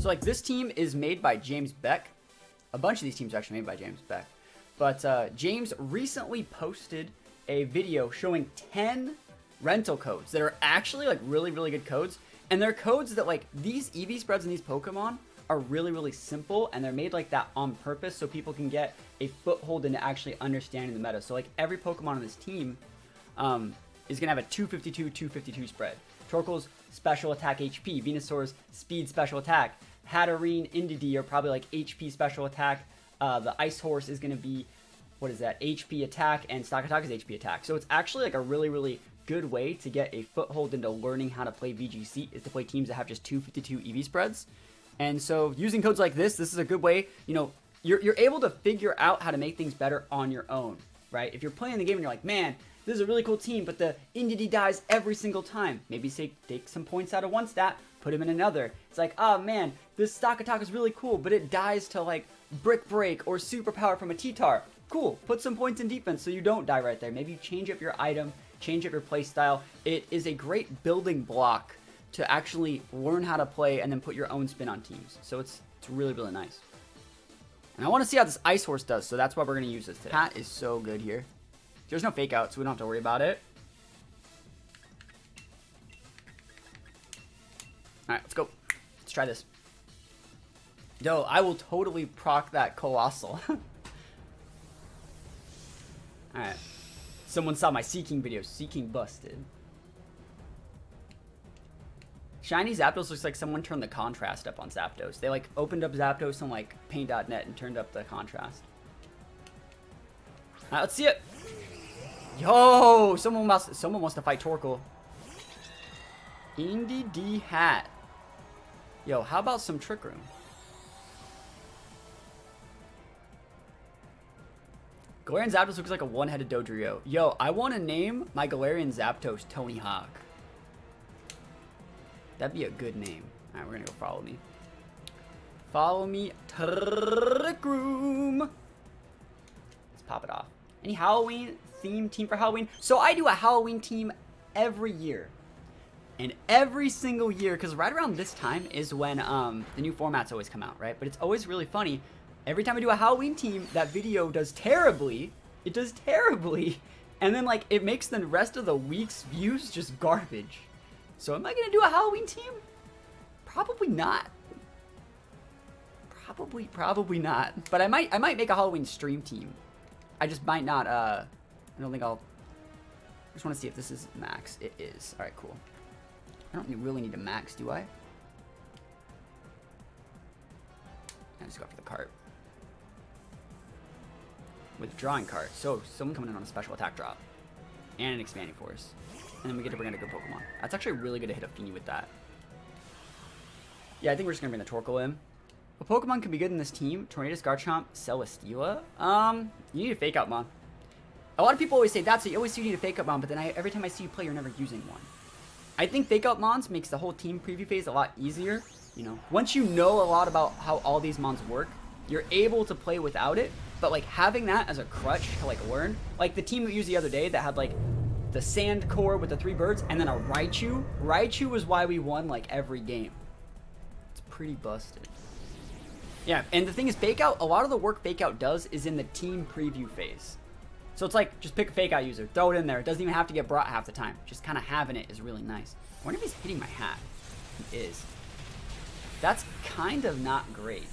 So like this team is made by James Baek. A bunch of these teams are actually made by James Baek. But James recently posted a video showing 10 rental codes that are actually like really, really good codes. And they're codes that like these EV spreads and these Pokemon are really, really simple, and they're made like that on purpose so people can get a foothold into actually understanding the meta. So like every Pokemon on this team is gonna have a 252 spread. Torkoal's special attack HP, Venusaur's speed special attack, Hatterene, Indeedee are probably like HP special attack. The Ice Horse is gonna be, what is that, HP attack, and Stalkatalka is HP attack. So it's actually like a really, really good way to get a foothold into learning how to play VGC is to play teams that have just 252 EV spreads. And so using codes like this is a good way, you know, you're able to figure out how to make things better on your own, right? If you're playing the game and you're like, man, this is a really cool team, but the Indeedee dies every single time. Maybe take some points out of one stat, put him in another. It's like, oh man, this Stalkatalka is really cool, but it dies to like Brick Break or Superpower from a T-Tar. Cool, put some points in defense so you don't die right there. Maybe you change up your item, change up your play style. It is a great building block to actually learn how to play and then put your own spin on teams. So it's really, really nice. And I want to see how this Ice Horse does, so that's why we're going to use this today. Pat is so good here. There's no fake out, so we don't have to worry about it. Alright, let's go. Let's try this. Yo, I will totally proc that Colossal. Alright. Someone saw my Seeking video. Seeking busted. Shiny Zapdos looks like someone turned the contrast up on Zapdos. They like opened up Zapdos on like paint.net and turned up the contrast. Alright, let's see it. Yo, someone wants to fight Torkoal. Indeedee hat. Yo, how about some Trick Room? Galarian Zapdos looks like a one-headed Dodrio. Yo, I want to name my Galarian Zapdos Tony Hawk. That'd be a good name. Alright, we're gonna go follow me. Follow me, Trick Room. Let's pop it off. Any Halloween theme team for Halloween? So I do a Halloween team every year. And every single year, because right around this time is when the new formats always come out, right? But it's always really funny. Every time I do a Halloween team, that video does terribly. It does terribly. And then like it makes the rest of the week's views just garbage. So am I going to do a Halloween team? Probably not. Probably not. But I might make a Halloween stream team. I just might not, I don't think I'll, I just want to see if this is max. It is. Alright, cool. I don't really need to max, do I? I just go for the cart. Withdrawing cart. So, someone coming in on a special attack drop. And an expanding force. And then we get to bring in a good Pokemon. That's actually really good to hit a Feeny with that. Yeah, I think we're just going to bring the Torkoal in. A Pokemon could be good in this team. Tornadus, Garchomp, Celesteela. You need a Fake Out Mon. A lot of people always say that, so you always see you need a Fake Out Mon, but then every time I see you play, you're never using one. I think Fake Out Mons makes the whole team preview phase a lot easier. You know, once you know a lot about how all these Mons work, you're able to play without it. But like having that as a crutch to like learn, like the team that we used the other day that had like the Sand Core with the 3 birds and then a Raichu. Raichu was why we won like every game. It's pretty busted. Yeah, and the thing is, Fake Out, a lot of the work Fake Out does is in the team preview phase. So it's like, just pick a Fake Out user, throw it in there. It doesn't even have to get brought half the time. Just kind of having it is really nice. I wonder if he's hitting my hat. He is. That's kind of not great.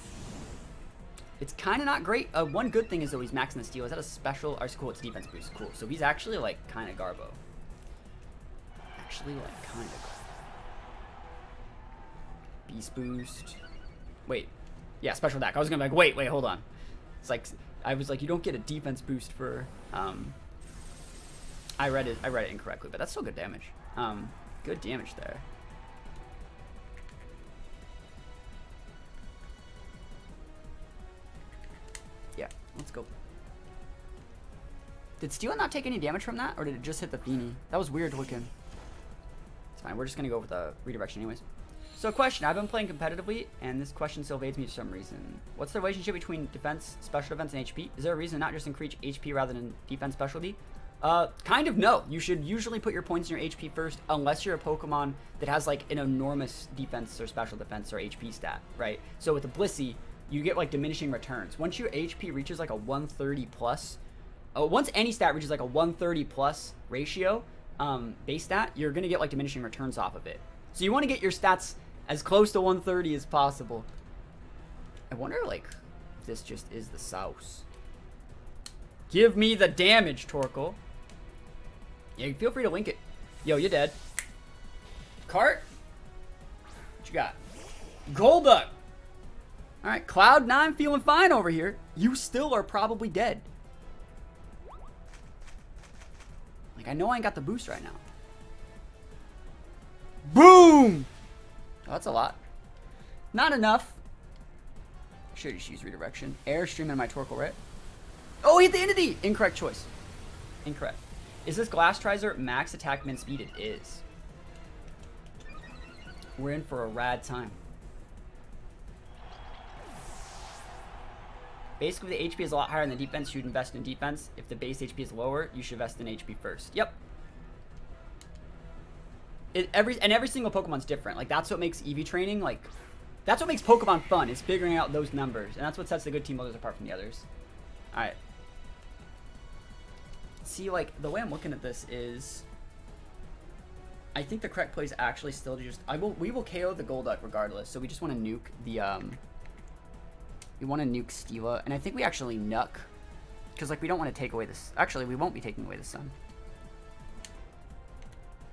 It's kind of not great. One good thing is though he's maxing the steal. Is that a special? Or cool, it's defense boost. Cool. So he's actually like kind of Garbo. Actually like kind of. Beast boost. Wait. Yeah, special attack. I was gonna be like, wait, hold on. It's like, I was like, you don't get a defense boost for, I read it incorrectly, but that's still good damage. Good damage there. Yeah, let's go. Did Steel not take any damage from that, or did it just hit the Feeny? That was weird looking. It's fine, we're just gonna go with the redirection anyways. So question, I've been playing competitively, and this question still evades me for some reason. What's the relationship between defense, special defense, and HP? Is there a reason to not just increase HP rather than defense specialty? Kind of no. You should usually put your points in your HP first, unless you're a Pokemon that has like an enormous defense or special defense or HP stat, right? So with a Blissey, you get like diminishing returns. Once your HP reaches like a 130 plus, once any stat reaches like a 130 plus ratio, base stat, you're gonna get like diminishing returns off of it. So you want to get your stats as close to 130 as possible. I wonder like if this just is the sauce. Give me the damage, Torkoal. Yeah, feel free to link it. Yo, you're dead. Cart? What you got? Golduck. All right, Cloud9 feeling fine over here. You still are probably dead. Like, I know I ain't got the boost right now. Boom! Oh, that's a lot. Not enough. Should just use redirection. Airstream in my Torkoal, right? Oh, he hit the entity! Incorrect choice. Incorrect. Is this Glastrier max attack min speed? It is. We're in for a rad time. Basically, the HP is a lot higher than the defense. You should invest in defense. If the base HP is lower, you should invest in HP first. Yep. Every single Pokemon's different. Like, that's what makes EV training, like, that's what makes Pokemon fun, is figuring out those numbers. And that's what sets the good team builders apart from the others. Alright. See, like, the way I'm looking at this is, I think the correct play is actually still to just, we will KO the Golduck regardless. So we just want to nuke the, we want to nuke Stila. And I think we actually nuck, because, like, we don't want to take away this. Actually, we won't be taking away the sun.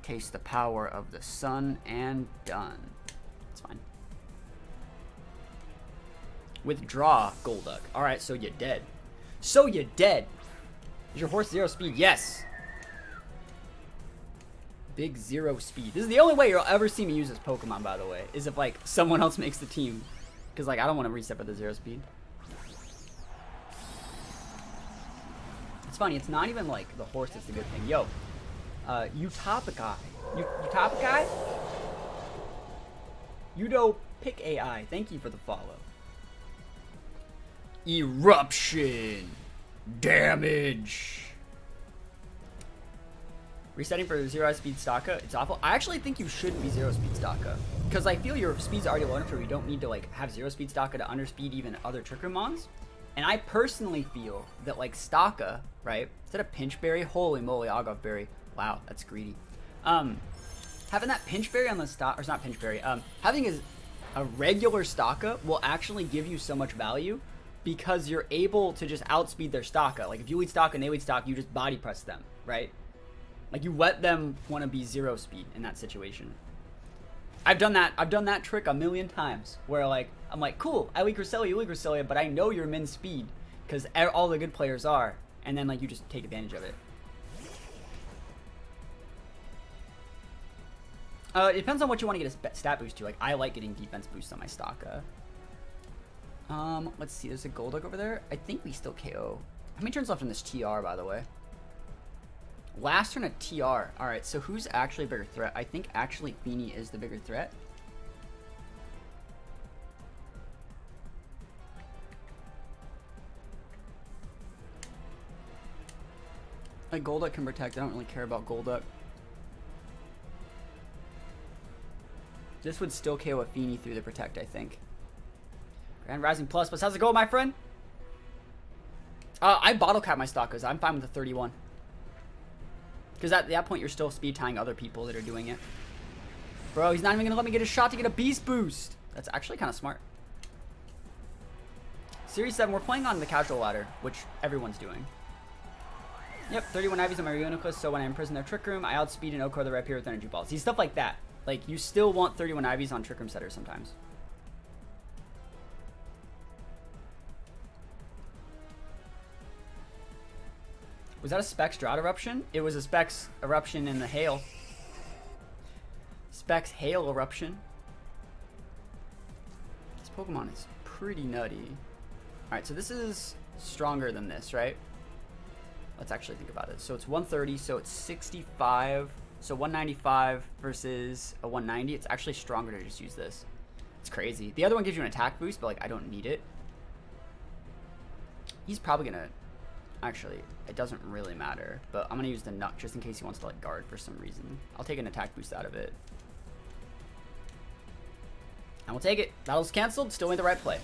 Taste the power of the sun and done. It's fine. Withdraw Golduck. Alright, so you're dead. So you're dead. Is your horse 0 speed? Yes. Big 0 speed. This is the only way you'll ever see me use this Pokemon, by the way, is if, like, someone else makes the team. Because, like, I don't want to reset at the 0 speed. It's funny. It's not even, like, the horse that's the good thing. Yo, you top guy. You top guy? Yudo Pick AI. Thank you for the follow. Eruption. Damage. Resetting for 0 speed Staka. It's awful. I actually think you shouldn't be 0 speed Staka, because I feel your speed's already low enough where you don't need to, like, have 0 speed Staka to underspeed even other Trick Room mons. And I personally feel that, like, Staka, right, instead of Pinch Berry, holy moly, Agov Berry. Wow, that's greedy. Having that Pinch Berry on the stock, or it's not Pinch Berry, having a regular Staka will actually give you so much value, because you're able to just outspeed their Staka. Like, if you lead Staka and they lead Staka, you just body press them, right? Like, you let them want to be 0 speed in that situation. I've done that trick a million times, where, like, I'm like, cool, I lead Cresselia, you lead Cresselia, but I know you're min speed, because all the good players are, and then, like, you just take advantage of it. It depends on what you want to get a stat boost to. Like, I like getting defense boosts on my Staka. Let's see, there's a Golduck over there. I think we still KO. How many turns left on this TR, by the way? Last turn at TR. Alright, so who's actually a bigger threat? I think actually Feeny is the bigger threat. Like, Golduck can protect. I don't really care about Golduck. This would still KO a Feeny through the protect, I think. Grand Rising Plus, how's it going, my friend? I bottle cap my Stakas. I'm fine with the 31. Because at that point, you're still speed tying other people that are doing it. Bro, he's not even going to let me get a shot to get a beast boost. That's actually kind of smart. Series 7, we're playing on the casual ladder, which everyone's doing. Yep, 31 Ivies on my Reuniclus, so when I imprison their Trick Room, I outspeed and Oko the Rapier with Energy Balls. See, stuff like that. Like, you still want 31 Ivies on Trick Room setters sometimes. Was that a Specs Drought Eruption? It was a Specs Eruption in the Hail. Specs Hail Eruption. This Pokemon is pretty nutty. Alright, so this is stronger than this, right? Let's actually think about it. So it's 130, so it's 65. So 195 versus a 190. It's actually stronger to just use this. It's crazy. The other one gives you an attack boost, but, like, I don't need it. He's probably gonna... Actually, it doesn't really matter, but I'm gonna use the Nut just in case he wants to like guard for some reason. I'll take an attack boost out of it. And we'll take it. Battle's canceled. Still made the right play.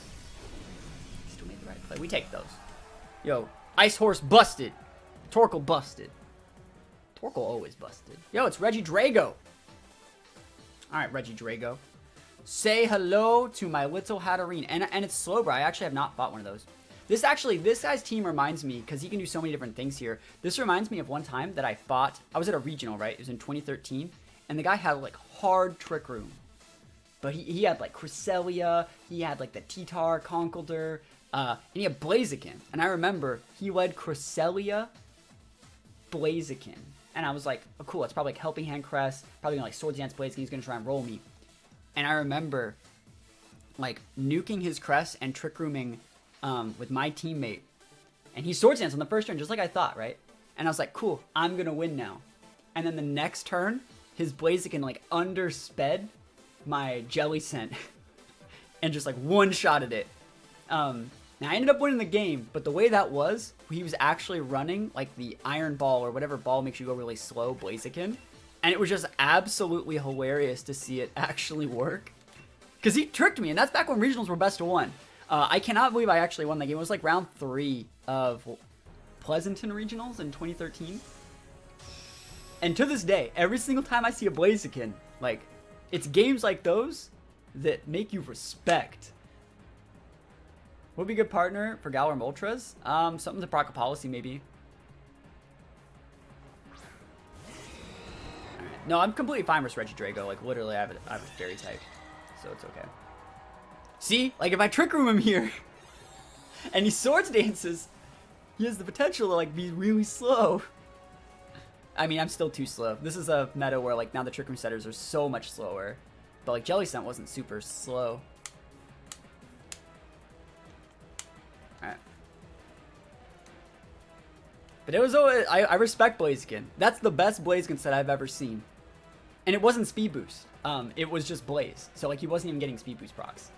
Still made the right play. We take those. Yo, Ice Horse busted. Torkoal busted. Torkoal always busted. Yo, it's Reggie Drago. Alright, Reggie Drago. Say hello to my little Hatterene. And it's Slowbro. I actually have not fought one of those. This guy's team reminds me, because he can do so many different things here. This reminds me of one time that I fought. I was at a regional, right? It was in 2013. And the guy had like hard Trick Room. But he had like Cresselia. He had like the T-Tar, Conkeldurr. And he had Blaziken. And I remember he led Cresselia, Blaziken. And I was like, oh cool, it's probably like Helping Hand Crest. Probably gonna like Swords Dance Blaziken. He's gonna try and roll me. And I remember like nuking his crest and Trick Rooming with my teammate. And he Swords Dance on the first turn, just like I thought, right? And I was like, cool, I'm gonna win now. And then the next turn, his Blaziken like undersped my Jellicent and just like one-shotted it. Now I ended up winning the game, but the way that was, he was actually running like the Iron Ball or whatever ball makes you go really slow, Blaziken. And it was just absolutely hilarious to see it actually work. Because he tricked me, and that's back when regionals were best of one. I cannot believe I actually won that game. It was like round 3 of Pleasanton regionals in 2013. And to this day, every single time I see a Blaziken, like, it's games like those that make you respect. Would be a good partner for Galar Moltres. Something to proc a policy, maybe. Alright. No, I'm completely fine with Reggie Drago. Like, literally, I have a fairy type. So it's okay. See? Like, if I Trick Room him here, and he Swords Dances, he has the potential to, like, be really slow. I mean, I'm still too slow. This is a meta where, like, now the Trick Room setters are so much slower. But, like, Jellicent wasn't super slow. Alright. But it was always, I respect Blaziken. That's the best Blaziken set I've ever seen. And it wasn't speed boost. It was just Blaze. So like he wasn't even getting speed boost procs.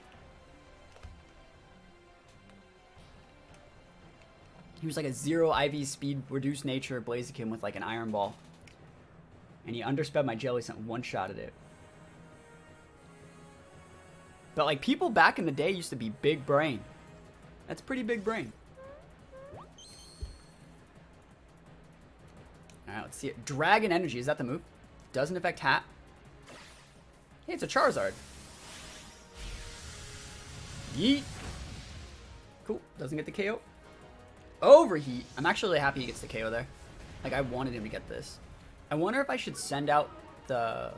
He was like a 0 IV speed reduced nature Blaziken with like an Iron Ball. And he undersped my Jellicent, one-shotted it. But like people back in the day used to be big brain. That's pretty big brain. Alright, let's see it. Dragon Energy, is that the move? Doesn't affect Hat. Hey, it's a Charizard. Yeet. Cool, doesn't get the KO. Overheat. I'm actually really happy he gets the KO there. Like, I wanted him to get this. I wonder if I should send out the...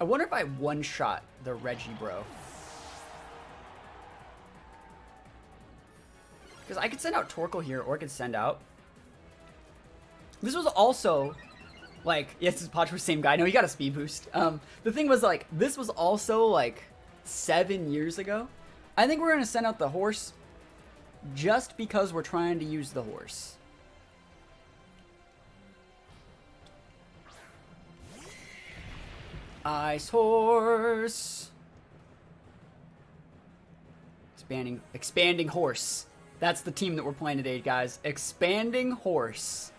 I wonder if I one-shot the Reggie bro. Because I could send out Torkoal here, or I could send out... This was also... Like, yes, this is the same guy. No, he got a speed boost. The thing was, like, this was also, like, 7 years ago. I think we're going to send out the horse just because we're trying to use the horse. Ice Horse. Expanding Horse. That's the team that we're playing today, guys. Expanding Horse.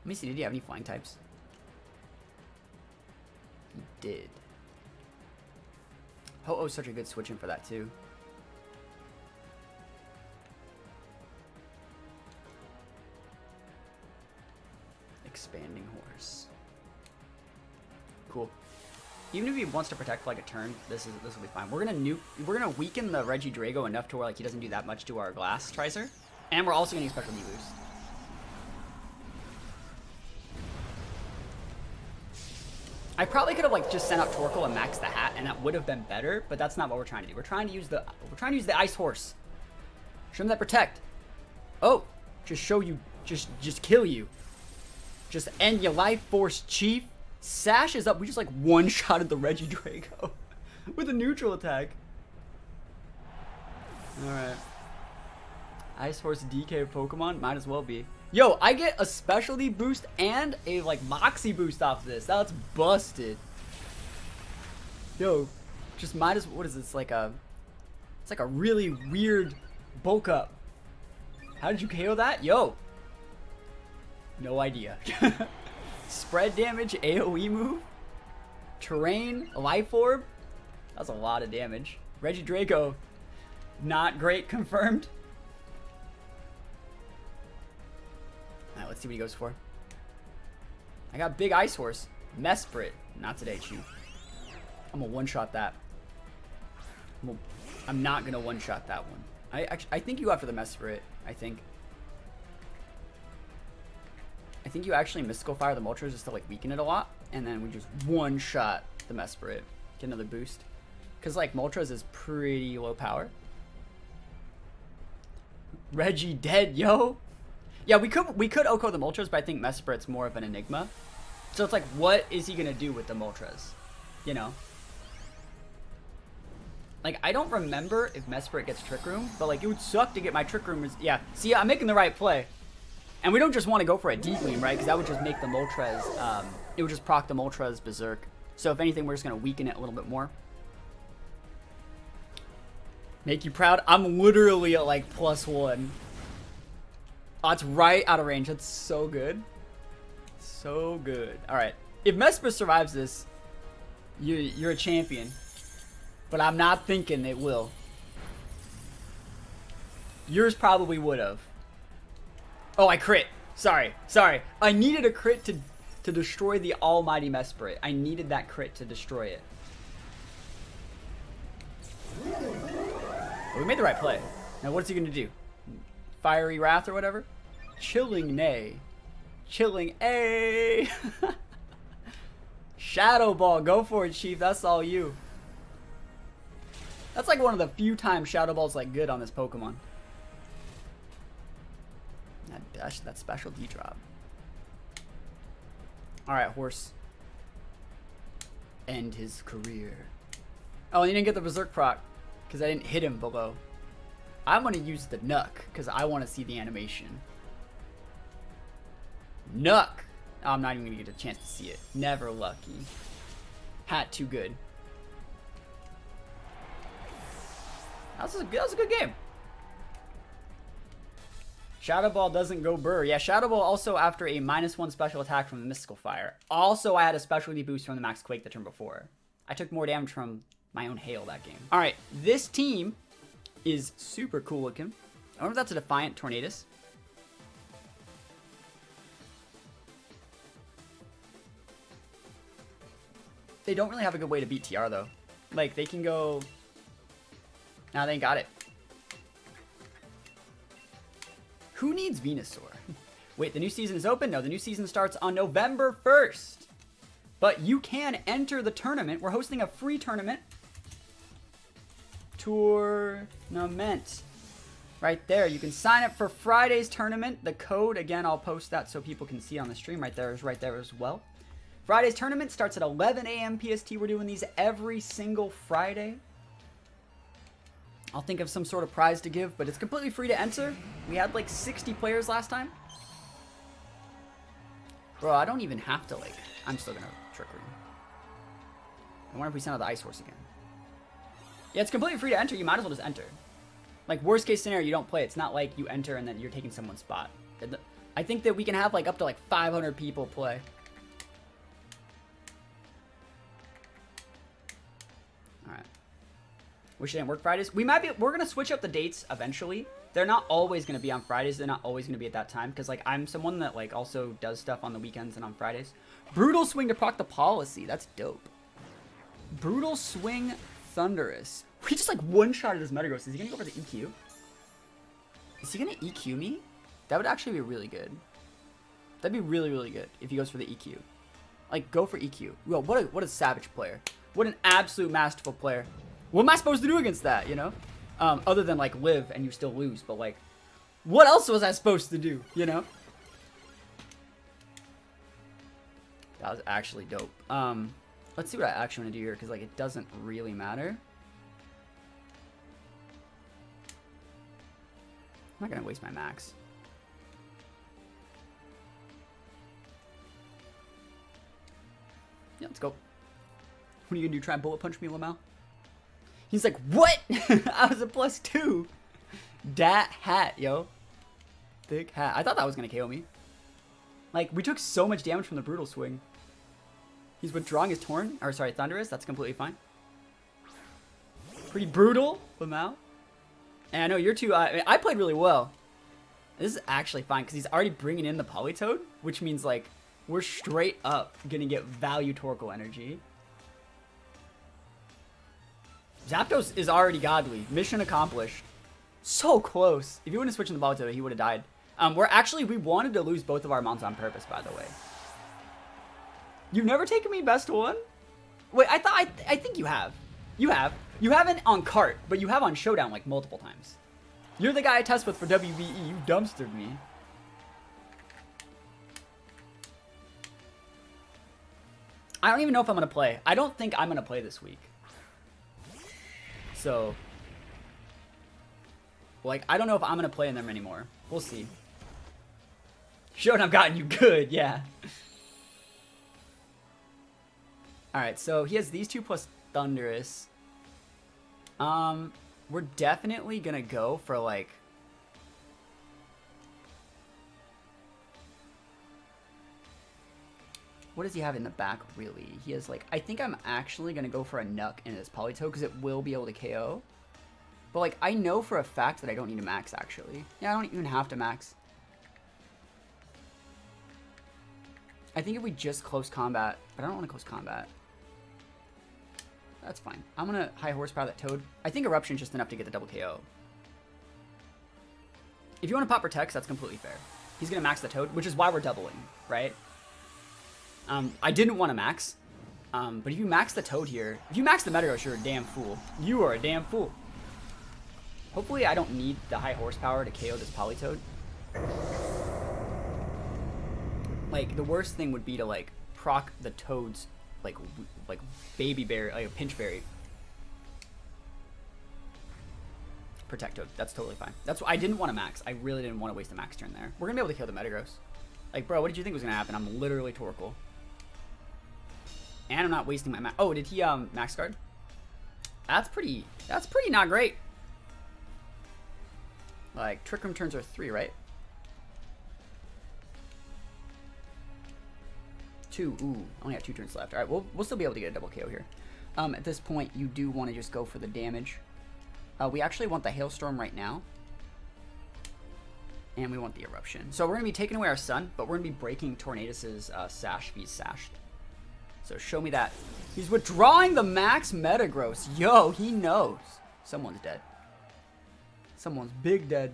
Let me see, did he have any flying types? He did. Ho-Oh's such a good switch in for that, too. Expanding Horse. Cool. Even if he wants to protect for like a turn, this will be fine. We're gonna weaken the Reggie Drago enough to where like he doesn't do that much to our Glass Tracer. And we're also getting a special knee boost. I probably could have like just sent out Torkoal and maxed the Hat, and that would have been better, but that's not what we're trying to do. We're trying to use the Ice Horse. Show him that protect. Oh, just show you, just kill you. Just end your life, Force Chief. Sash is up. We just like one-shotted the Reggie Drago with a neutral attack. All right. Ice Horse DK Pokemon might as well be. Yo, I get a specialty boost and a like Moxie boost off of this. That's busted. Yo, just might as what is this like a It's like a really weird bulk up. How did you KO that? Yo. No idea. Spread damage, AoE move. Terrain, Life Orb. That's a lot of damage. Regidrago, not great, confirmed. Alright, let's see what he goes for. I got Big Ice Horse. Mesprit. Not today, Chew. I'm gonna one-shot that. I'm not gonna one-shot that one. I think you go after the Mesprit, I think. I think you actually Mystical Fire the Moltres just to like weaken it a lot. And then we just one-shot the Mesprit. Get another boost. Because like Moltres is pretty low power. Reggie dead, yo. Yeah, we could Oko the Moltres, but I think Mesprit's more of an enigma. So it's like, what is he gonna do with the Moltres? You know? Like, I don't remember if Mesprit gets Trick Room, but like, it would suck to get my Trick Room. Yeah, see, I'm making the right play. And we don't just want to go for a D-Gleam, right? Because that would just make the Moltres, it would just proc the Moltres Berserk. So if anything, we're just gonna weaken it a little bit more. Make you proud? I'm literally at like +1. Oh, it's right out of range. That's so good. So good. Alright. If Mesprit survives this, you're a champion. But I'm not thinking it will. Yours probably would have. Oh, I crit. Sorry. I needed a crit to destroy the almighty Mesprit. I needed that crit to destroy it. Well, we made the right play. Now what's he gonna do? Fiery Wrath or whatever? Chilling Nay. Chilling A. Shadow Ball. Go for it, Chief. That's all you. That's like one of the few times Shadow Ball's like good on this Pokemon. That special D drop. Alright, horse. End his career. Oh, and he didn't get the Berserk proc because I didn't hit him below. I'm going to use the Nuck because I want to see the animation. Nuck! Oh, I'm not even going to get a chance to see it. Never lucky. Hat too good. That was a good game. Shadow Ball doesn't go burr. Yeah, Shadow Ball also after a -1 special attack from the Mystical Fire. Also, I had a specialty boost from the Max Quake the turn before. I took more damage from my own Hail that game. Alright, this team is super cool looking. I wonder if that's a Defiant Tornadus. They don't really have a good way to beat TR though. Like, they can go... Nah, they ain't got it. Who needs Venusaur? Wait, the new season is open? No, the new season starts on November 1st. But you can enter the tournament. We're hosting a free tournament. Tournament. Right there. You can sign up for Friday's tournament. The code, again, I'll post that so people can see on the stream. Right there is right there as well. Friday's tournament starts at 11 a.m. PST. We're doing these every single Friday. I'll think of some sort of prize to give, but it's completely free to enter. We had like 60 players last time. Bro, I don't even have to like... I'm still gonna Trick Room. I wonder if we send out the Ice Horse again. Yeah, it's completely free to enter. You might as well just enter. Like, worst case scenario, you don't play. It's not like you enter and then you're taking someone's spot. I think that we can have like up to like 500 people play. Alright. Wish it didn't work Fridays. We're gonna switch up the dates eventually. They're not always gonna be on Fridays. They're not always gonna be at that time because like I'm someone that like also does stuff on the weekends and on Fridays. Brutal Swing to proc the policy. That's dope. Brutal Swing Thunderous. We just like one-shotted his Metagross. Is he gonna go for the EQ? Is he gonna EQ me? That would actually be really good. That'd be really, really good if he goes for the EQ. Like, go for EQ. Well, what a savage player. What an absolute masterful player. What am I supposed to do against that, you know? Other than, like, live and you still lose. But, like, what else was I supposed to do, you know? That was actually dope. Let's see what I actually want to do here, because, like, it doesn't really matter. I'm not going to waste my max. Yeah, let's go. What are you going to do? Try and bullet punch me, Lamau? He's like, what? I was a +2. Dat hat, yo. Thick hat. I thought that was going to KO me. Like, we took so much damage from the Brutal Swing. He's withdrawing his Torn. Or, sorry, Thunderous. That's completely fine. Pretty brutal, Lamau. And I know you're too... I played really well. This is actually fine, because he's already bringing in the Politoed, which means, like, we're straight up going to get value Torkoal energy. Zapdos is already godly. Mission accomplished. So close. If he wouldn't have switched in the Politoed, he would have died. We wanted to lose both of our mounts on purpose, by the way. You've never taken me best one? Wait, I think you have. You have. You haven't on cart, but you have on Showdown like multiple times. You're the guy I test with for WVE. You dumpstered me. I don't even know if I'm going to play. I don't think I'm going to play this week. So, like, I don't know if I'm going to play in them anymore. We'll see. Showdown gotten you good, yeah. Alright, so he has these two plus Thunderous. We're definitely gonna go for, like... What does he have in the back, really? He has, like... I think I'm actually gonna go for a Nuck in this Politoed, because it will be able to KO. But, like, I know for a fact that I don't need to max, actually. Yeah, I don't even have to max. I think if we just close combat... But I don't want to close combat. That's fine. I'm going to high horsepower that Toad. I think Eruption's just enough to get the double KO. If you want to pop Protects, that's completely fair. He's going to max the Toad, which is why we're doubling, right? I didn't want to max. But if you max the Toad here... If you max the Metagross, you're a damn fool. You are a damn fool. Hopefully I don't need the high horsepower to KO this Politoed. Like, the worst thing would be to, like, proc the Toad's, like baby berry, like a pinch berry. Protect Toad. That's totally fine. That's what I didn't want to max. I really didn't want to waste a max turn there. We're going to be able to kill the Metagross. Like, bro, what did you think was going to happen? I'm literally Torkoal. And I'm not wasting my max. Oh, did he, max guard? That's pretty not great. Like, Trick Room turns are 3, right? 2. Ooh, I only have 2 turns left. All right, we'll still be able to get a double KO here. At this point, you do want to just go for the damage. We actually want the Hailstorm right now. And we want the Eruption. So we're going to be taking away our Sun, but we're going to be breaking Tornadus's Sash if he's sashed. So show me that. He's withdrawing the max Metagross. Yo, he knows. Someone's dead. Someone's big dead.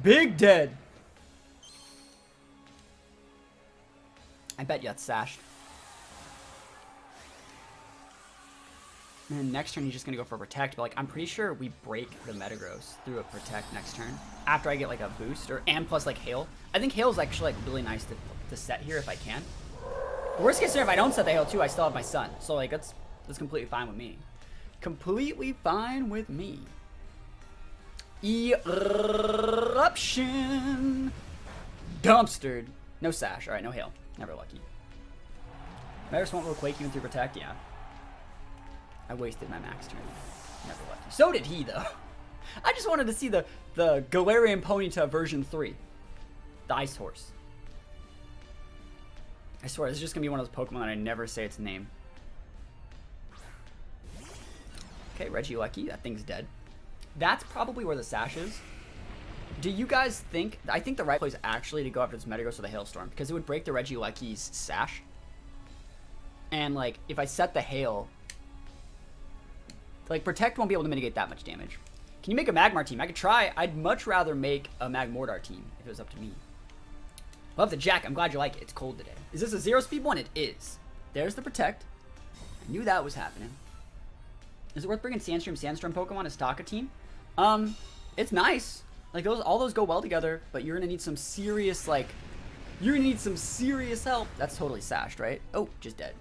Big dead. I bet you that's sashed. And next turn he's just gonna go for Protect, but like I'm pretty sure we break the Metagross through a Protect next turn. After I get like a boost and plus like Hail. I think Hail is actually like really nice to set here if I can. Worst case scenario, if I don't set the Hail too, I still have my Sun. So like that's completely fine with me. Completely fine with me. Eruption. Dumpstered. No Sash. Alright, no Hail. Never lucky. Metagross won't roll Quake even through Protect? Yeah. I wasted my max turn. Never lucky. So did he, though. I just wanted to see the Galarian Ponyta version 3. The Ice Horse. I swear, this is just going to be one of those Pokemon that I never say its name. Okay, Regieleki. That thing's dead. That's probably where the Sash is. Do you guys think... I think the right play is actually to go after this Metagross with a Hailstorm, because it would break the Regieleki's Sash. And, like, if I set the Hail... Like, Protect won't be able to mitigate that much damage. Can you make a Magmar team? I could try. I'd much rather make a Magmortar team if it was up to me. Love the Jack. I'm glad you like it. It's cold today. Is this a 0-speed one? It is. There's the Protect. I knew that was happening. Is it worth bringing Sandstorm Pokemon as Taka team? It's nice. Like, all those go well together, but you're gonna need some serious, like... You're gonna need some serious help. That's totally sashed, right? Oh, just dead.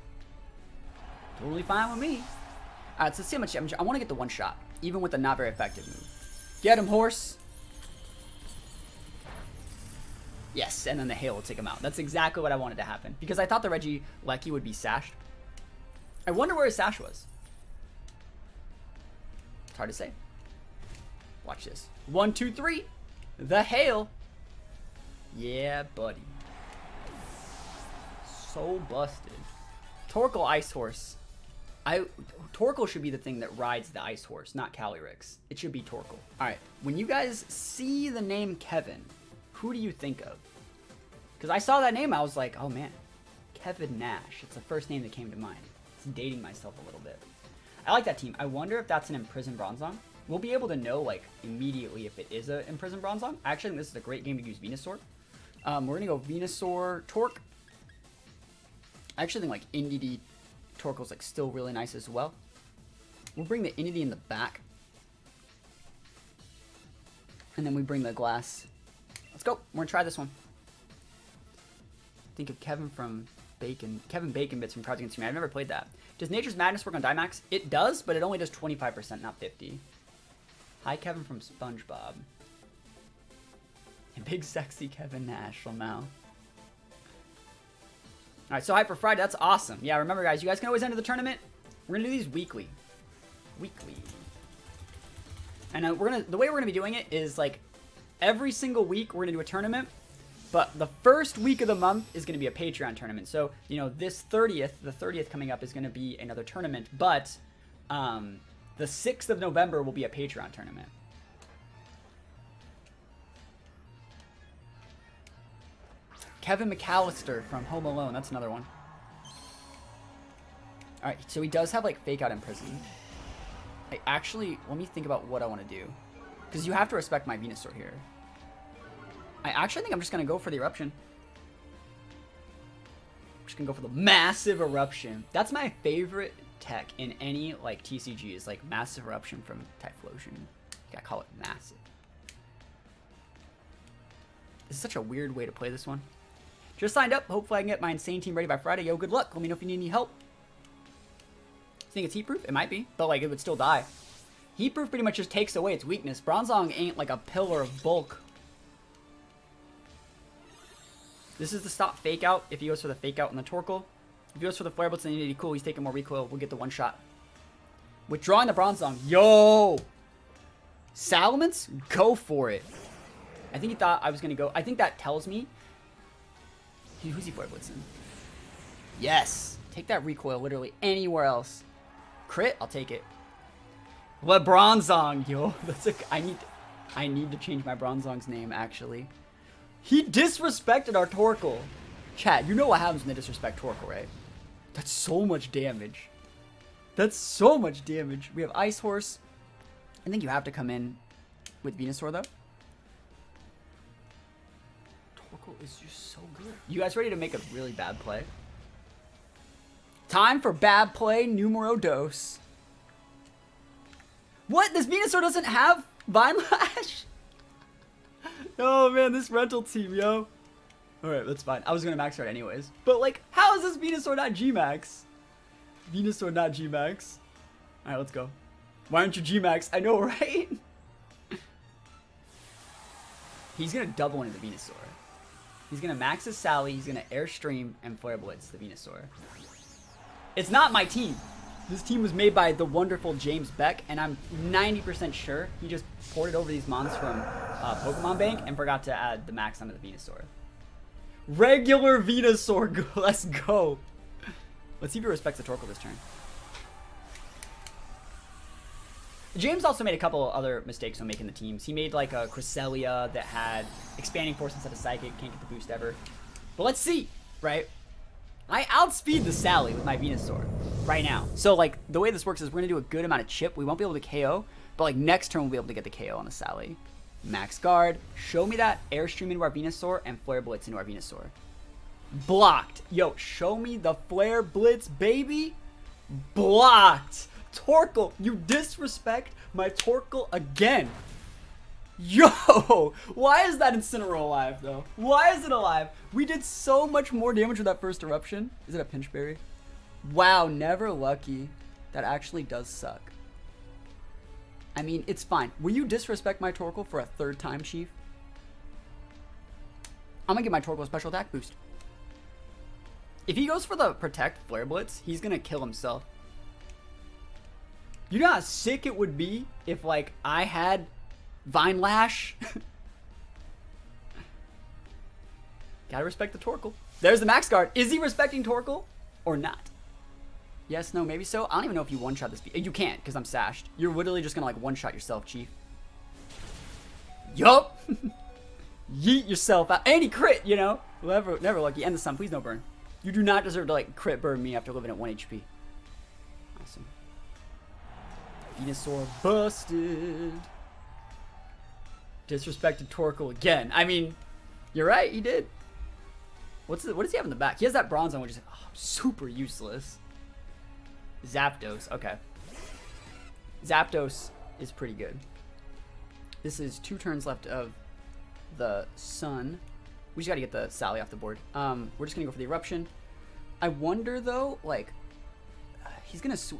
Totally fine with me. Alright, so let's see how much damage. I want to get the one shot, even with a not very effective move. Get him, horse. Yes, and then the Hail will take him out. That's exactly what I wanted to happen, because I thought the Regieleki would be sashed. I wonder where his Sash was. It's hard to say. Watch this. 1, 2, 3. The hail. Yeah, buddy. So busted. Torkoal Ice Horse. Torkoal should be the thing that rides the Ice Horse, not Calyrex. It should be Torkoal. Alright, when you guys see the name Kevin, who do you think of? Because I saw that name, I was like, oh man, Kevin Nash. It's the first name that came to mind. It's dating myself a little bit. I like that team. I wonder if that's an Imprisoned Bronzong. We'll be able to know, like, immediately if it is an Imprisoned Bronzong. I actually think this is a great game to use Venusaur. We're going to go Venusaur, Torque. I actually think, like, Indeedee Torkoal's, like, still really nice as well. We'll bring the Indeedee in the back. And then we bring the Glass. Let's go. We're going to try this one. Think of Kevin from Bacon. Kevin Bacon Bits from Project Consumer. I've never played that. Does Nature's Madness work on Dynamax? It does, but it only does 25%, not 50%. Hi, Kevin from SpongeBob. And big sexy Kevin Nash from now. Alright, so Hype for Friday. That's awesome. Yeah, remember, guys, you guys can always enter the tournament. We're going to do these weekly. And the way we're going to be doing it is, like, every single week we're going to do a tournament. But the first week of the month is going to be a Patreon tournament. So, you know, the 30th coming up is going to be another tournament. But the 6th of November will be a Patreon tournament. Kevin McAllister from Home Alone. That's another one. Alright, so he does have, like, Fake Out in Prison. Actually, let me think about what I want to do. Because you have to respect my Venusaur here. I actually think I'm just going to go for the Eruption. I'm just going to go for the Massive Eruption. That's my favorite tech in any, like, TCG is, like, Massive Eruption from Typhlosion. I call it Massive. This is such a weird way to play this one. Just signed up. Hopefully I can get my Insane team ready by Friday. Yo, good luck. Let me know if you need any help. Think it's heat proof? It might be, but, like, it would still die. Heat proof pretty much just takes away its weakness. Bronzong ain't like a pillar of bulk. This is the stop Fake Out if he goes for the Fake Out in the Torkoal. If he goes for the Flare Blitz and Indeedee, cool, he's taking more recoil. We'll get the one shot. Withdrawing the Bronzong. Yo! Salamence? Go for it. I think he thought I was going to go. I think that tells me. Who's he Flare Blitzing? Yes! Take that recoil literally anywhere else. Crit? I'll take it. LeBronzong, yo. That's I need to change my Bronzong's name, actually. He disrespected our Torkoal. Chat, you know what happens when they disrespect Torkoal, right? That's so much damage. That's so much damage. We have Ice Horse. I think you have to come in with Venusaur, though. Torkoal is just so good. You guys ready to make a really bad play? Time for bad play numero dos. What? This Venusaur doesn't have Vine Lash? Oh man, this rental team, yo. Alright, that's fine. I was gonna max out anyways. But like, how is this Venusaur not G-Max? Venusaur not G-Max. Alright, let's go. Why aren't you G-Max? I know, right? He's gonna double into the Venusaur. He's gonna max his Sally, he's gonna Airstream and Flare Blitz the Venusaur. It's not my team. This team was made by the wonderful James Baek, and I'm 90% sure he just ported over these mons from Pokemon Bank and forgot to add the max onto the Venusaur. Regular Venusaur, let's go. Let's see if he respects the Torkoal this turn. James also made a couple other mistakes when making the teams. He made like a Cresselia that had Expanding Force instead of Psychic, can't get the boost ever. But let's see, right? I outspeed the Sally with my Venusaur right now. So, like, the way this works is we're going to do a good amount of chip. We won't be able to KO, but, like, next turn we'll be able to get the KO on the Sally. Max Guard. Show me that Airstream into our Venusaur and Flare Blitz into our Venusaur. Blocked. Yo, show me the Flare Blitz, baby. Blocked. Torkoal, you disrespect my Torkoal again. Yo, why is that Incineroar alive, though? Why is it alive? We did so much more damage with that first Eruption. Is it a Pinchberry? Wow, never lucky. That actually does suck. I mean, it's fine. Will you disrespect my Torkoal for a third time, Chief? I'm gonna give my Torkoal a special attack boost. If he goes for the Protect Flare Blitz, he's gonna kill himself. You know how sick it would be if, like, I had Vine Lash? Gotta respect the Torkoal. There's the max guard. Is he respecting Torkoal or not? Yes, no, maybe so. I don't even know if you one-shot this. You can't, because I'm sashed. You're literally just gonna, like, one-shot yourself, Chief. Yup! Yeet yourself out. And he crit, you know? Never lucky. And the sun. Please no burn. You do not deserve to, like, crit burn me after living at 1 HP. Awesome. Venusaur busted. Disrespected Torkoal again. I mean, you're right, he did. What does he have in the back? He has that bronze on, which is super useless. Zapdos. Okay. Zapdos is pretty good. This is 2 turns left of the sun. We just got to get the Sally off the board. We're just going to go for the Eruption. I wonder, though, like, he's going to...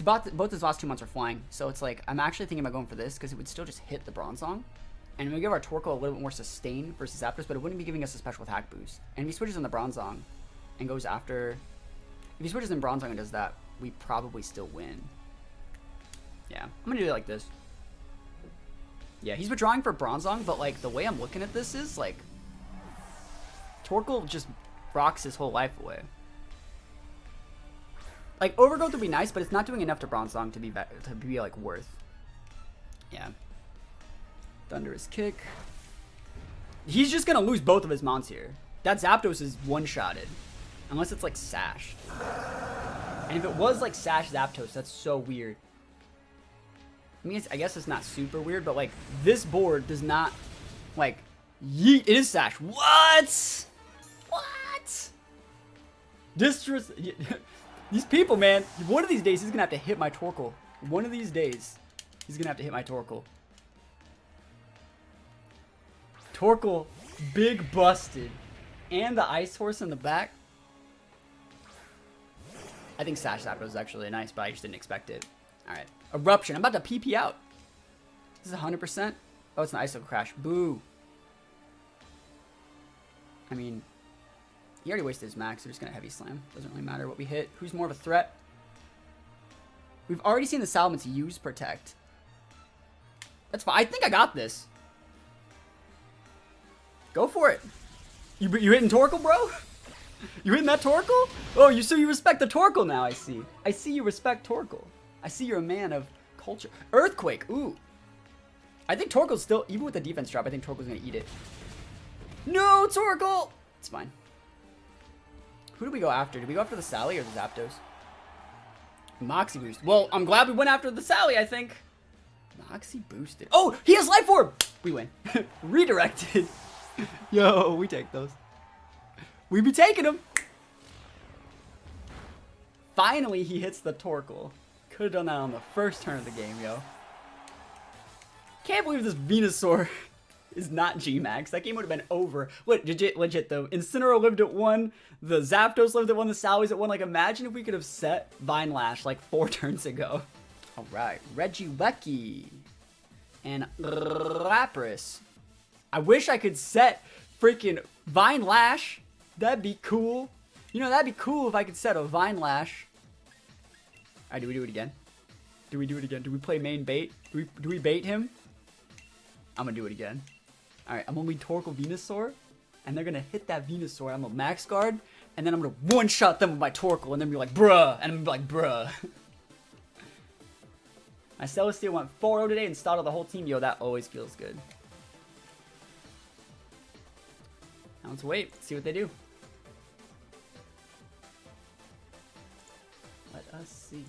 Both his last 2 months are flying, so it's like, I'm actually thinking about going for this, because it would still just hit the Bronzong. And it would give our Torkoal a little bit more sustain versus Zapdos, but it wouldn't be giving us a special attack boost. And if he switches in the Bronzong and goes after... If he switches in Bronzong and does that, we probably still win. Yeah, I'm going to do it like this. Yeah, he's withdrawing for Bronzong, but, like, the way I'm looking at this is, like, Torkoal just rocks his whole life away. Like, Overgrowth would be nice, but it's not doing enough to Bronzong to be like, worth. Yeah. Thunderous Kick. He's just gonna lose both of his mons here. That Zapdos is one-shotted. Unless it's, like, Sash. And if it was, like, Sash Zapdos, that's so weird. I mean, I guess it's not super weird, but, like, this board does not, like, yeet. It is Sash. What? What? These people, man. One of these days, he's going to have to hit my Torkoal. One of these days, he's going to have to hit my Torkoal. Torkoal, big busted. And the Ice Horse in the back. I think Sash Zapdos is actually nice, but I just didn't expect it. Alright. Eruption. I'm about to PP out. This is 100%. Oh, it's an Iso Crash. Boo. I mean, he already wasted his max. We're just going to Heavy Slam. Doesn't really matter what we hit. Who's more of a threat? We've already seen the Salamence use Protect. That's fine. I think I got this. Go for it. You hitting Torkoal, bro? You hitting that Torkoal? Oh, so you respect the Torkoal now, I see. I see you respect Torkoal. I see you're a man of culture. Earthquake. Ooh. I think Torkoal's still, even with the defense drop, I think Torkoal's going to eat it. No, Torkoal! It's fine. Who do we go after? Do we go after the Sally or the Zapdos? Moxie boost. Well, I'm glad we went after the Sally, I think. Moxie boosted. Oh, he has Life Orb! We win. Redirected. Yo, we take those. We be taking them. Finally, he hits the Torkoal. Could have done that on the first turn of the game, yo. Can't believe this Venusaur is not G-Max. That game would have been over. Legit though. Incineroar lived at 1. The Zapdos lived at 1. The Sally's at 1. Like, imagine if we could have set Vine Lash like 4 turns ago. Alright. Regieleki. And Lapras. I wish I could set freaking Vine Lash. That'd be cool. You know, that'd be cool if I could set a Vine Lash. Alright, do we do it again? Do we do it again? Do we play main bait? Do we bait him? I'm gonna do it again. Alright, I'm gonna lead Torkoal Venusaur. And they're gonna hit that Venusaur. I'm gonna max guard. And then I'm gonna one-shot them with my Torkoal. And then be like, bruh. And I'm gonna be like, bruh. My Celesteal went 4-0 today and startled the whole team. Yo, that always feels good. Now let's wait. See what they do. Let us see.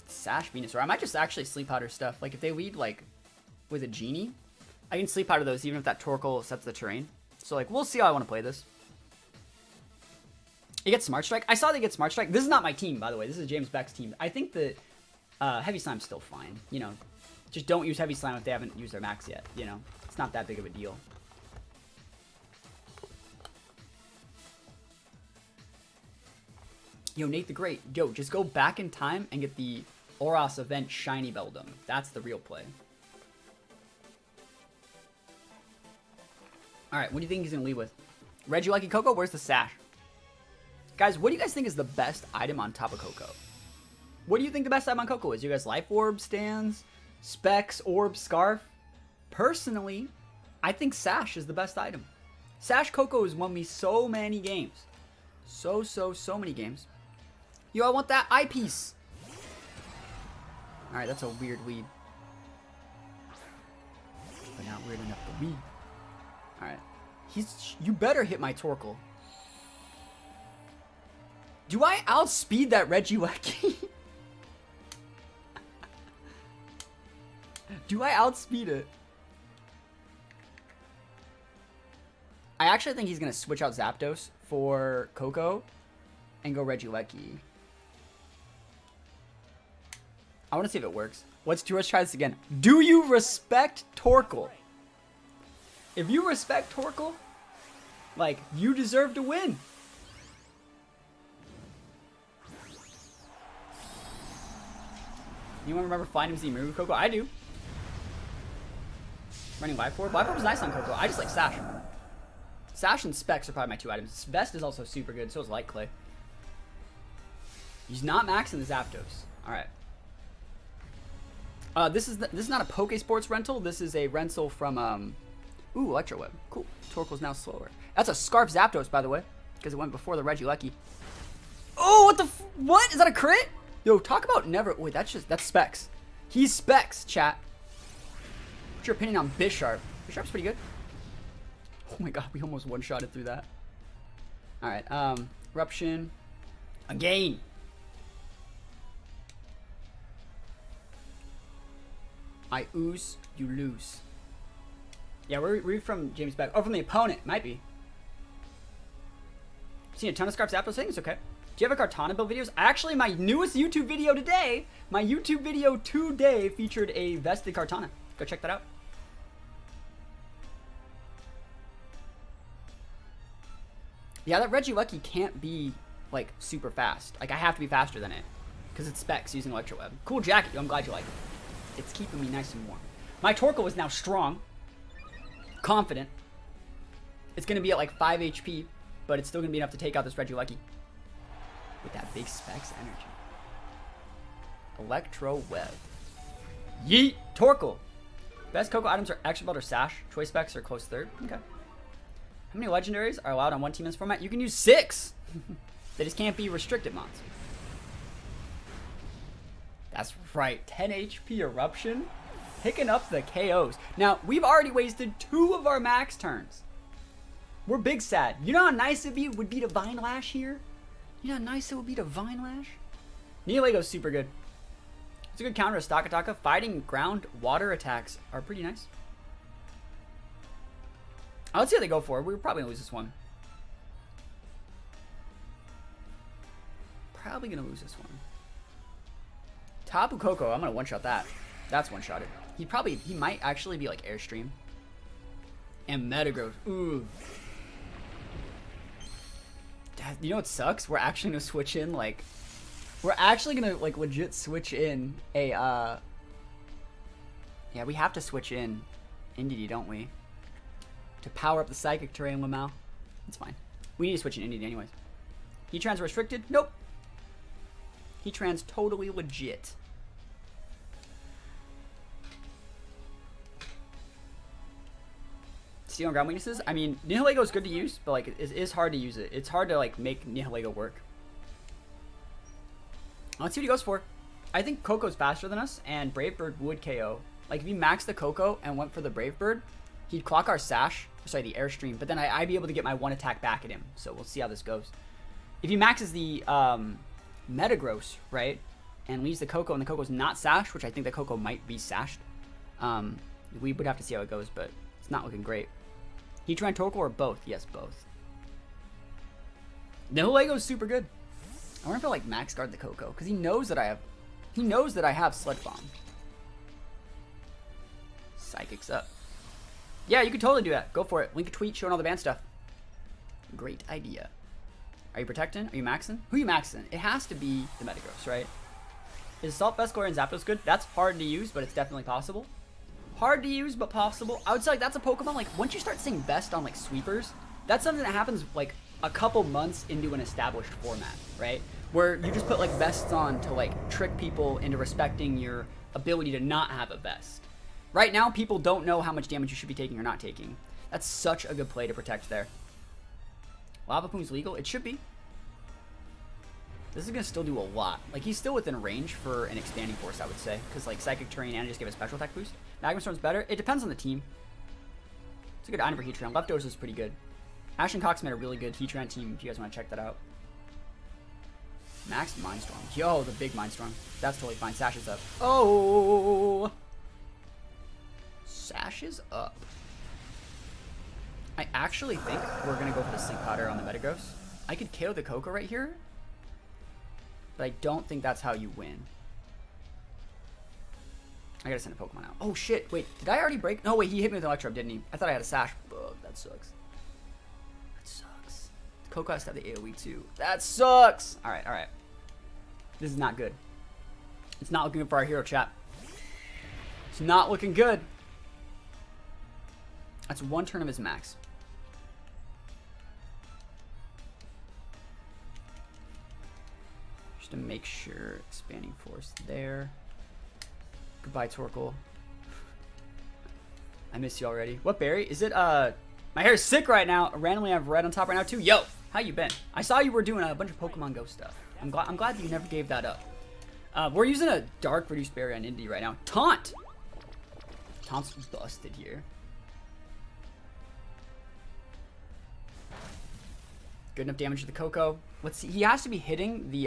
Sash Venusaur. I might just actually sleep powder stuff. Like, if they lead, like, with a Genie, I can sleep powder those even if that Torkoal sets the terrain. So, like, we'll see how I want to play this. You get Smart Strike. I saw they get Smart Strike. This is not my team, by the way. This is James Baek's team. I think that Heavy Slime's still fine. You know, just don't use Heavy Slime if they haven't used their max yet. You know, it's not that big of a deal. Yo, Nate the Great. Yo, just go back in time and get the Oros event Shiny Beldum. That's the real play. Alright, what do you think he's going to lead with? Regieleki Coco, where's the sash? Guys, what do you guys think is the best item on top of Coco? What do you think the best item on Coco is? You guys life orb stands, specs, orb, scarf? Personally, I think sash is the best item. Sash Coco has won me so many games. So many games. Yo, I want that eyepiece. Alright, that's a weird lead. But not weird enough to lead. Alright. You better hit my Torkoal. Do I outspeed that Regieleki? Do I outspeed it? I actually think he's going to switch out Zapdos for Coco and go Regieleki. I want to see if it works. Let's try this again. Do you respect Torkoal? If you respect Torkoal, like, you deserve to win. Anyone remember finding Z move Coco? I do. Running Life Orb. Life Orb is nice on Coco. I just like Sash. Sash and Specs are probably my two items. Vest is also super good. So is Light Clay. He's not maxing the Zapdos. All right. This is not a Pokesports rental. This is a rental from ooh, Electro Web. Cool. Torkoal's now slower. That's a Scarf Zapdos, by the way, because it went before the Regieleki. Oh, what the what? Is that a crit? Yo, talk about never. Wait, that's Specs. He's Specs, chat. What's your opinion on Bisharp? Bisharp's pretty good. Oh my god, we almost one-shotted through that. All right, Eruption. Again. I ooze, you lose. Yeah, we're from James Baek. Oh, from the opponent. Might be. Seen a ton of Scarf Zapdos. I think it's okay. Do you have a Kartana build videos? Actually, my newest YouTube video today, featured a vested Kartana. Go check that out. Yeah, that Regieleki can't be, like, super fast. Like, I have to be faster than it. Because it's Specs using Electro Web. Cool jacket. Yo, I'm glad you like it. It's keeping me nice and warm. My Torkoal is now strong. Confident. It's going to be at, like, 5 HP. But it's still going to be enough to take out this Regieleki. With that big Specs energy. Electro Web. Yeet! Torkoal. Best Coco items are Extra Belt or Sash. Choice Specs are close third. Okay. How many legendaries are allowed on one team in this format? You can use 6. They just can't be restricted mods. That's right. 10 HP Eruption. Picking up the KOs. Now, we've already wasted 2 of our max turns. We're big sad. You know how nice it would be to Vine Lash here? You know how nice it would be to Vine Lash? Nihilego's super good. It's a good counter to Stakataka. Fighting ground water attacks are pretty nice. Let's see how they go for. We're probably going to lose this one. Probably going to lose this one. Tapu Koko, I'm going to one-shot that. That's one-shotted. He might actually be like Airstream. And Metagross. Ooh. You know what sucks? We're actually going to switch in, like... We're actually going to, like, legit switch in a, Yeah, we have to switch in Indeedee, don't we? To power up the Psychic Terrain Lamau. It's fine. We need to switch in Indeedee anyways. Heatran's restricted? Nope. Heatran's totally legit. Steel and ground weaknesses? I mean, Nihilego is good to use, but like it is hard to use it. It's hard to like make Nihilego work. Let's see what he goes for. I think Coco's faster than us, and Brave Bird would KO. Like if he maxed the Coco and went for the Brave Bird, he'd clock our Sash. Sorry, the Airstream, but then I'd be able to get my one attack back at him. So we'll see how this goes. If he maxes the Metagross, right, and leaves the Coco, and the Coco's not Sash, which I think the Coco might be Sashed, we would have to see how it goes, but it's not looking great. Heatran, Torkoal, or both? Yes, both. Nihilego's super good. I wonder if I like max guard the Coco, because he knows that I have Sludge Bomb. Psychics up. Yeah, you could totally do that. Go for it. Link a tweet showing all the band stuff. Great idea. Are you protecting? Are you maxing? Who are you maxing? It has to be the Metagross, right? Is Assault Vest, Glory, and Zapdos good? That's hard to use, but it's definitely possible. Hard to use, but possible. I would say like that's a Pokemon, like once you start seeing Best on like sweepers, that's something that happens like a couple months into an established format, right? Where you just put like vests on to like trick people into respecting your ability to not have a vest. Right now, people don't know how much damage you should be taking or not taking. That's such a good play to protect there. Lava Plume's legal? It should be. This is going to still do a lot. Like, he's still within range for an Expanding Force, I would say. Because, like, Psychic Terrain and just give a special attack boost. Magma Storm's better. It depends on the team. It's a good item for Heatran. Leftovers is pretty good. Ash and Cox made a really good Heatran team if you guys want to check that out. Max Mindstorm. Yo, the big Mindstorm. That's totally fine. Sash is up. Oh! Sash is up. I actually think we're going to go for the Sink Powder on the Metagross. I could KO the Coco right here, but I don't think that's how you win. I gotta send a Pokemon out. Oh shit, wait, did I already break? No, wait, he hit me with an Electro, didn't he? I thought I had a Sash. Ugh, that sucks. That sucks. Coco has to have the AoE too. That sucks! Alright, alright. This is not good. It's not looking good for our hero, chat. It's not looking good. That's one turn of his max. Just to make sure, Expanding Force there. Goodbye, Torkoal. I miss you already. What berry? Is it, my hair's sick right now. Randomly, I have red on top right now, too. Yo, how you been? I saw you were doing a bunch of Pokemon Go stuff. I'm glad that you never gave that up. We're using a dark reduced berry on Indy right now. Taunt! Taunt's busted here. Good enough damage to the Coco. Let's see. He has to be hitting the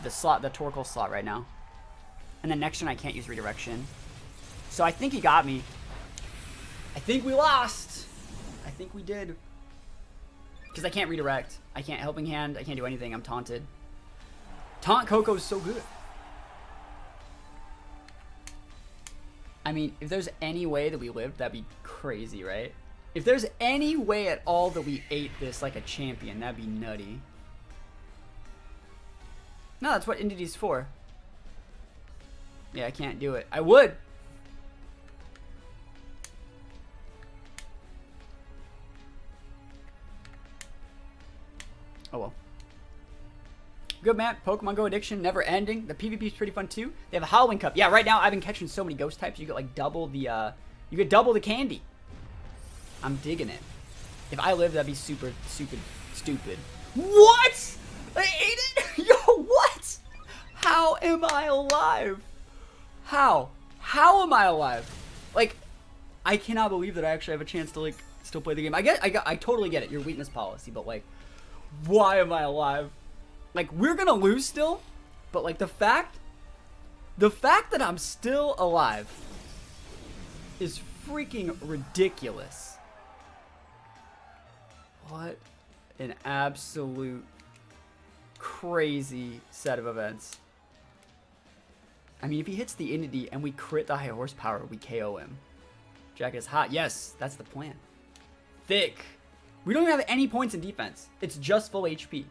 slot, the Torkoal slot right now. And then next turn I can't use redirection. So I think he got me. I think we lost. I think we did. Because I can't redirect. I can't Helping Hand. I can't do anything. I'm taunted. Taunt Coco is so good. I mean, if there's any way that we lived, that'd be crazy, right? If there's any way at all that we ate this like a champion, that'd be nutty. No, that's what Entity's for. Yeah, I can't do it. I would. Oh well. Good map. Pokemon Go addiction never ending. The PvP is pretty fun too. They have a Howling Cup. Yeah, right now I've been catching so many ghost types. You get like double the you get double the candy. I'm digging it. If I lived, that'd be super stupid. What? I ate it? Yo, what? How am I alive? How am I alive? Like, I cannot believe that I actually have a chance to like still play the game. I totally get it, your weakness policy, but like, why am I alive? Like, we're gonna lose still, but like the fact that I'm still alive is freaking ridiculous. What an absolute crazy set of events. I mean, if he hits the Entity and we crit the high horsepower, we KO him. Jack is hot. Yes, that's the plan. Thick. We don't even have any points in defense. It's just full HP.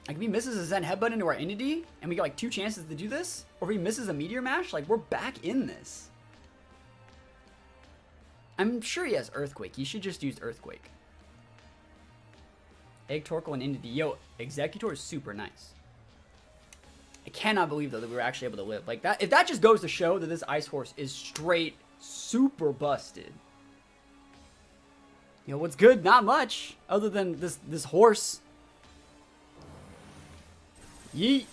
Like, if he misses a Zen Headbutt into our Entity, and we get like 2 chances to do this, or if he misses a Meteor Mash, like, we're back in this. I'm sure he has Earthquake. He should just use Earthquake. Egg Torkoal and Entity. Yo, Executor is super nice. I cannot believe, though, that we were actually able to live. Like, that, if that just goes to show that this Ice Horse is straight super busted. Yo, what's good? Not much. Other than this horse. Yeet.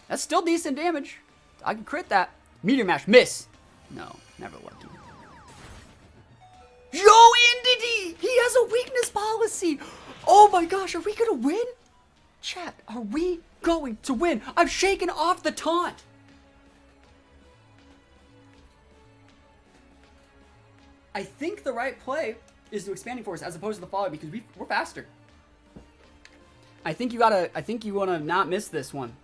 That's still decent damage. I can crit that. Meteor Mash. Miss. No, never lucky. Yo, Entity! He has a weakness policy! Oh my gosh, are we gonna win? Chat, are we going to win? I'm shaking off the taunt! I think the right play is to Expanding Force as opposed to the follow because we're faster. I think you wanna not miss this one.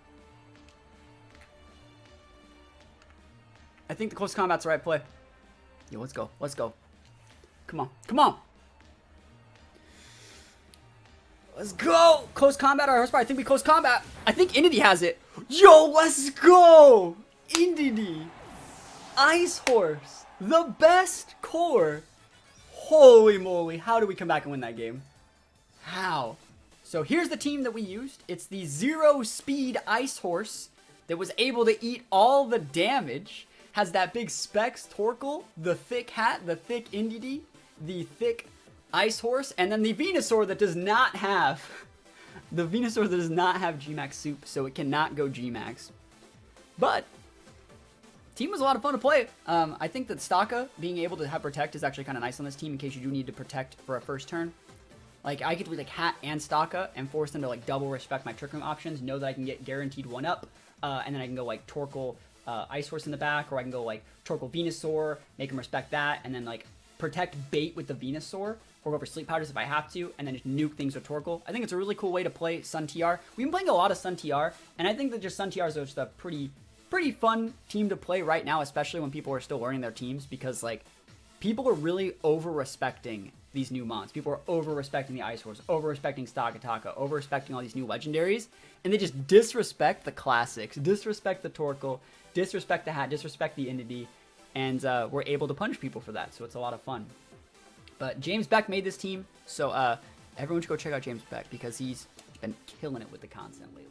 I think the close combat's the right play. Yo, let's go. Let's go. Come on. Come on. Let's go. Close combat or horsepower. I think we close combat. I think Entity has it. Yo, let's go. Entity. Ice Horse, the best core. Holy moly, how do we come back and win that game? How? So here's the team that we used. It's the 0 speed Ice Horse that was able to eat all the damage. Has that big Specs Torkoal, the thick hat, the thick Indeedee, the thick Ice Horse, and then the Venusaur that does not have Gmax soup, so it cannot go Gmax. But team was a lot of fun to play. I think that Staka being able to have Protect is actually kind of nice on this team in case you do need to Protect for a first turn. Like, I could be like Hat and Staka and force them to like double respect my Trick Room options, know that I can get guaranteed 1-up, and then I can go like Torkoal Ice Horse in the back, or I can go like Torkoal Venusaur, make him respect that, and then like Protect bait with the Venusaur, or go for Sleep Powders if I have to, and then just nuke things with Torkoal. I think it's a really cool way to play Sun TR. We've been playing a lot of Sun TR, and I think that just Sun TR is just a pretty fun team to play right now, especially when people are still learning their teams, because like people are really over-respecting these new mons. People are over-respecting the Ice Horse, over-respecting Stakataka, over-respecting all these new legendaries, and they just disrespect the classics, disrespect the Torkoal, disrespect the Hat, disrespect the Indeedee, and we're able to punish people for that, so it's a lot of fun. But James Baek made this team, so everyone should go check out James Baek because he's been killing it with the content lately.